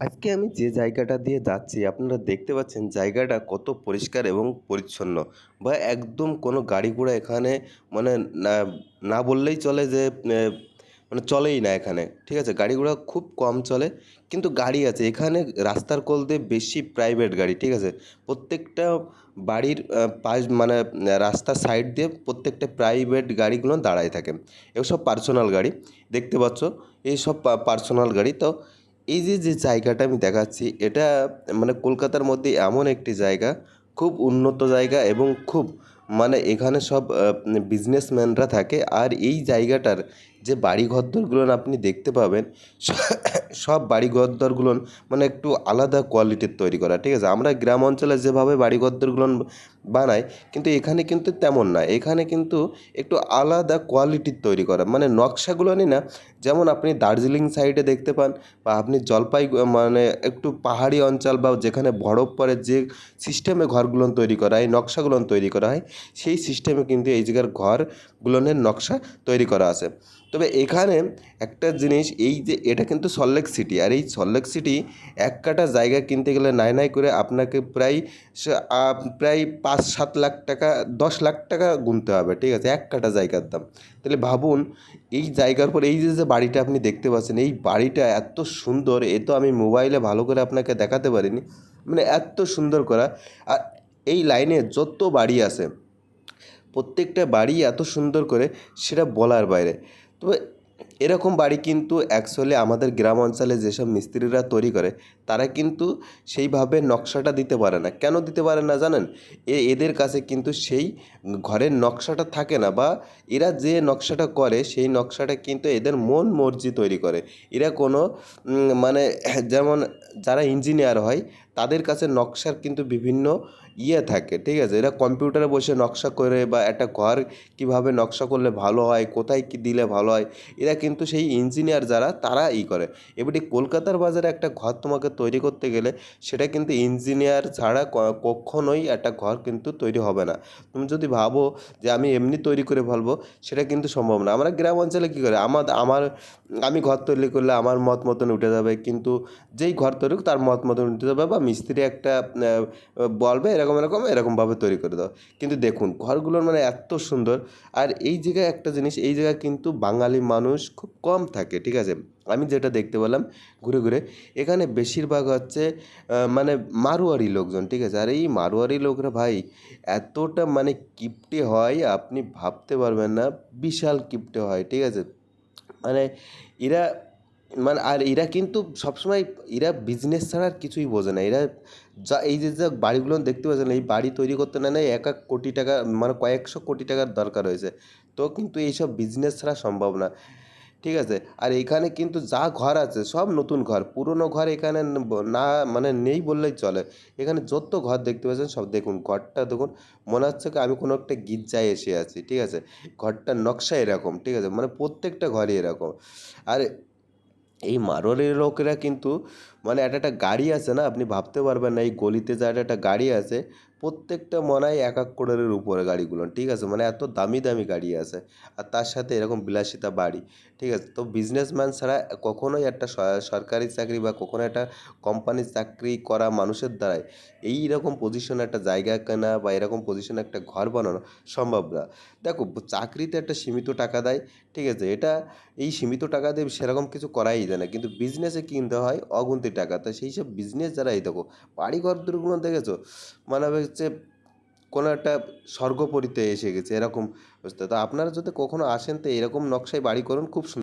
আজকে আমি যে জায়গাটা দিয়ে যাচ্ছি আপনারা দেখতে পাচ্ছেন জায়গাটা কত পরিষ্কার এবং পরিচ্ছন্ন বা একদম কোনো গাড়ি ঘোড়া এখানে মানে না না বললেই চলে যে মানে চলেই না এখানে, ঠিক আছে? গাড়ি ঘোড়া খুব কম চলে, কিন্তু গাড়ি আছে এখানে। রাস্তার কোল দিয়ে বেশি প্রাইভেট গাড়ি, ঠিক আছে? প্রত্যেকটা বাড়ির পাশ মানে রাস্তার সাইড দিয়ে প্রত্যেকটা প্রাইভেট গাড়িগুলো দাঁড়ায় থাকে। এগুলো সব পার্সোনাল গাড়ি, দেখতে পাচ্ছ। এই সব পার্সোনাল গাড়ি। তো এই যে জায়গাটা আমি দেখাচ্ছি এটা মানে কলকাতার মধ্যে এমন একটি জায়গা, খুব উন্নত জায়গা এবং খুব মানে এখানে সব বিজনেসম্যানরা থাকে। আর এই জায়গাটার যে বাড়ি ঘরদরগুলো আপনি দেখতে পাবেন, সব বাড়ি ঘরদরগুলো মানে একটু আলাদা কোয়ালিটির তৈরি করা, ঠিক আছে? আমরা গ্রাম অঞ্চলে যেভাবে বাড়ি ঘরদরগুলো বানাই, কিন্তু এখানে কিন্তু তেমন না। এখানে কিন্তু একটু আলাদা কোয়ালিটির তৈরি করা, মানে নকশাগুলো না, যেমন আপনি দার্জিলিং সাইডে দেখতে পান বা আপনি মানে একটু পাহাড়ি অঞ্চল বা যেখানে বরফ পড়ে যে সিস্টেমে ঘরগুলো তৈরি করা হয়, নকশাগুলো তৈরি করা হয়, সেই সিস্টেমে কিন্তু এই জায়গার ঘরগুলোনের নকশা তৈরি করা আছে। তবে এখানে একটা জিনিস, এই যে এটা কিন্তু সল্টলেক সিটি, আর এই সল্টলেক সিটি এক কাঠা জায়গা কিনতে গেলে নাই নাই করে আপনাকে প্রায় ৫-৭ লাখ টাকা, ১০ লাখ টাকা গুনতে হবে, ঠিক আছে? এক কাঠা জায়গার দাম। তাহলে ভাবুন, এই জায়গার পর এই যে বাড়িটা আপনি দেখতে পাচ্ছেন, এই বাড়িটা এত সুন্দর, এ তো আমি মোবাইলে ভালো করে আপনাকে দেখাতে পারিনি। মানে এত সুন্দর করা। আর এই লাইনে যত বাড়ি আছে, প্রত্যেকটা বাড়ি এত সুন্দর করে, সেটা বলার বাইরে। তবে এরকম বাড়ি কিন্তু অ্যাকচুয়ালি আমাদের গ্রাম অঞ্চলে যেসব মিস্ত্রিরা তৈরি করে, তারা কিন্তু সেইভাবে নকশাটা দিতে পারে না। কেন দিতে পারে না জানেন? এদের কাছে কিন্তু সেই ঘরের নকশাটা থাকে না, বা এরা যে নকশাটা করে সেই নকশাটা কিন্তু এদের মন মর্জি তৈরি করে। এরা কোনো মানে যেমন যারা ইঞ্জিনিয়ার হয়, তাদের কাছে নকশার কিন্তু বিভিন্ন থাকে, ঠিক আছে? এরা কম্পিউটারে বসে নকশা করে, বা একটা ঘর কীভাবে নকশা করলে ভালো হয়, কোথায় কী দিলে ভালো হয়, এরা কিন্তু সেই ইঞ্জিনিয়ার যারা, তারা করে। এবারে কলকাতার বাজারে একটা ঘর তোমাকে তৈরি করতে গেলে, সেটা কিন্তু ইঞ্জিনিয়ার ছাড়া কক্ষনোই একটা ঘর কিন্তু তৈরি হবে না। তুমি যদি ভাবো যে আমি এমনি তৈরি করে ফেলবো, সেটা কিন্তু সম্ভব না। আমরা গ্রাম অঞ্চলে কী করে, আমি ঘর তৈরি করলে আমার মত মতন উঠে যাবে, কিন্তু যেই ঘর তৈরি হোক তার মত মতন উঠে যাবে, বা মিস্ত্রি একটা বলবে এরকমভাবে তৈরি করে দাও। কিন্তু দেখুন ঘরগুলোর মানে এত সুন্দর। আর এই জায়গায় একটা জিনিস, এই জায়গায় কিন্তু বাঙালি মানুষ খুব কম থাকে, ঠিক আছে? আমি যেটা দেখতে পেলাম ঘুরে ঘুরে, এখানে বেশিরভাগ হচ্ছে মানে মারোয়ারি লোকজন, ঠিক আছে? আর এই মারোয়ারি লোকরা ভাই এতটা মানে কিপটে হয়, আপনি ভাবতে পারবেন না। বিশাল কিপটে হয়, ঠিক আছে? মানে এরা আর এরা কিন্তু সবসময়, এরা বিজনেস ছাড়া আর কিছুই বোঝে না। এরা এই যে বাড়িগুলো দেখতে পাচ্ছেন, এই বাড়ি তৈরি করতে না এক এক কোটি টাকা, মানে কয়েকশো কোটি টাকার দরকার হয়েছে। তো কিন্তু এইসব বিজনেস ছাড়া সম্ভব না, ঠিক আছে? আর এখানে কিন্তু যা ঘর আছে সব নতুন ঘর, পুরনো ঘর এখানে না মানে নেই বললেই চলে। এখানে যত ঘর দেখতে পাচ্ছেন সব দেখুন, ঘরটা দেখুন, মনে হচ্ছে কি আমি কোনো একটা গির্জায় এসে আছি, ঠিক আছে? ঘরটার নকশা এরকম, ঠিক আছে? মানে প্রত্যেকটা ঘরই এরকম। আর এই মারোয়াড়ির লোকেরা কিন্তু মানে একটা গাড়ি আছে না, আপনি ভাবতে পারবেন না, এই গলিতে যা একটা গাড়ি আছে, প্রত্যেকটা মনে হয় ১ করোড়ের উপরে গাড়িগুলো, ঠিক আছে? মানে এত দামি দামি গাড়ি আছে, আর তার সাথে এরকম বিলাসিতা বাড়ি, ঠিক আছে? তো বিজনেসম্যান ছাড়া কখনোই একটা সরকারি চাকরি বা কখনো একটা কোম্পানির চাকরি করা মানুষের দ্বারাই এইরকম পজিশনে একটা জায়গা কেনা বা এরকম পজিশনে একটা ঘর বানানো সম্ভব না। দেখো, চাকরিতে একটা সীমিত টাকা দেয়, ঠিক আছে? এটা এই সীমিত টাকা দিয়ে সেরকম কিছু করাই যায় না, কিন্তু বিজনেসে কিনতে হয় অগুন্তি টাকা। তা সেই সব বিজনেস যারা, এই দেখো বাড়িঘর দুর্গুলো দেখেছো, মানে হচ্ছে কোনো একটা স্বর্গপুরীতে এসে গেছে এরকম অবস্থা। তো আপনারা যদি কখনো আসেন, তো এরকম নকশায় বাড়ি করুন, খুব সুন্দর।